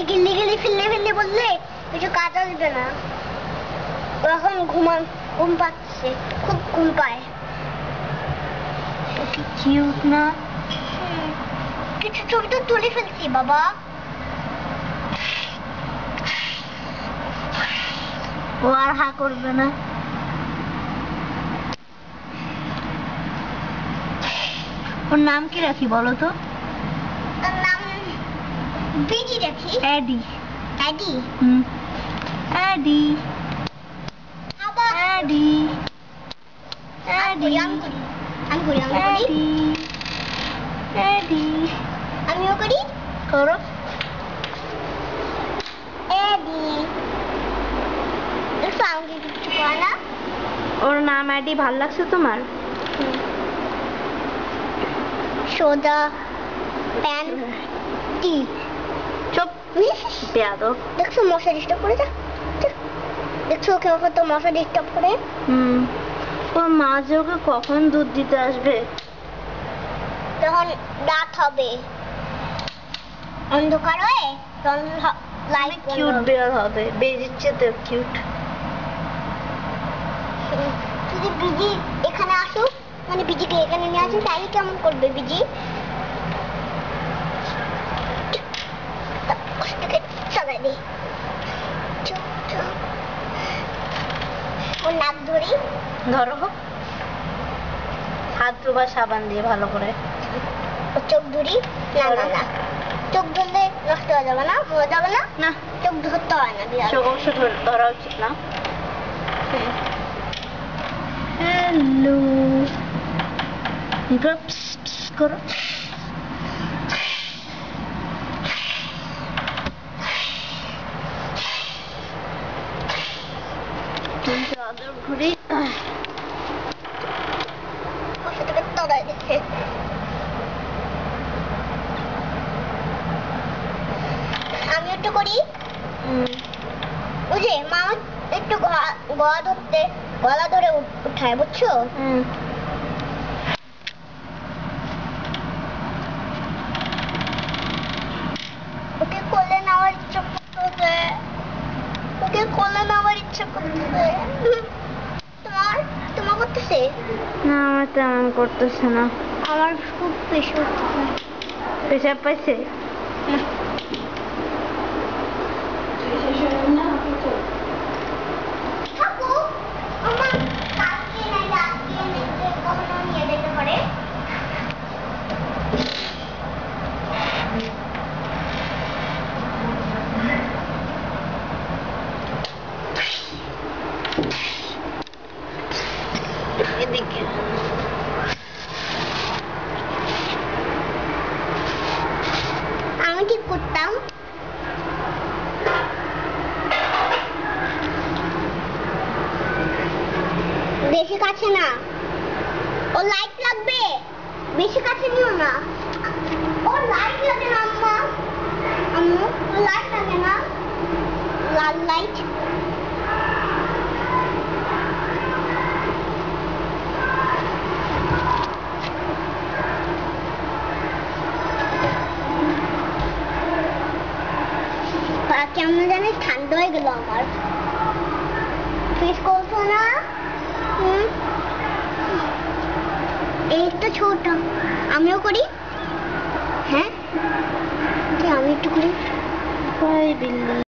এই গিল্লি গিল্লি ফিল্লে ফিল্লে বললে কিছু কাজ আসবে না। এখন ঘুম পাচ্ছে, খুব ঘুম পায়। কি কিউট না? কিছু ছবি তো তুলে ফেলছি বাবা। ও আর হা করবে না। ওর নাম কি রাখি বলো তো? তার নাম বিজি রাখি। Adi. Adi. Adi. Adi. Adi. Adi. Adi. আমিও করি। করো। অ্যাডি। আমাকে কিছু করে না। ওর নাম অ্যাডি, ভাল লাগছে তোমার? সোজা প্যান টি। চুপ বেয়াদব। দেখছো মশা ডিস্টার্ব করে যা। দেখছো ওকে কত মশা ডিস্টার্ব করে। ওর মা যে ওকে কখন দুধ দিতে আসবে? যখন রাত হবে, অন্ধকার হয়ে তখন লাইট কিউট বের হবে, বেরিচ্ছে তো কিউট। যদি বিজি এখানে আসুক, মানে বিজিকে এখানে নিয়ে আসুক, তাহলে কেমন করবে বিজি? চালাই দিই। ওর নাক ধরি। ধরো, হাত ধোবা সাবান দিয়ে ভালো করে। ওর চোখ ধরি। না না না, চোখ ধরলে নষ্ট হয়ে যাবে না, মরে যাবে না। না, চোখ ধরতে হয় না। চোখ অবশ্য ধরা উচিত না। হ্যালো করো। চাদর ঘুরি। তলায় দিচ্ছে। আমি একটু করি। বুঝে মা একটু গলা ধরে উঠায়, বুঝছো? ওকে কোলে নেওয়ার ইচ্ছা করতেছে। ওকে কোলে নেওয়ার ইচ্ছা করতেছে। তোমার করতেছে? না, আমার তেমন করতেছে না। আমার খুব পেশাব পেশাব পাইছে। এদিকে আমি কি করতাম? বেশি কাছে না, ও লাইট লাগবে। বেশি কাছে নিও না, ও লাইট লাগে না। আম্মু ও লাইট লাগে না, লাল লাইট। কেমন জানি ঠান্ডা হয়ে গেল আমার। ফিস করছো না? এই তো ছোট, আমিও করি। হ্যাঁ, আমি একটু করি। বিল্লি।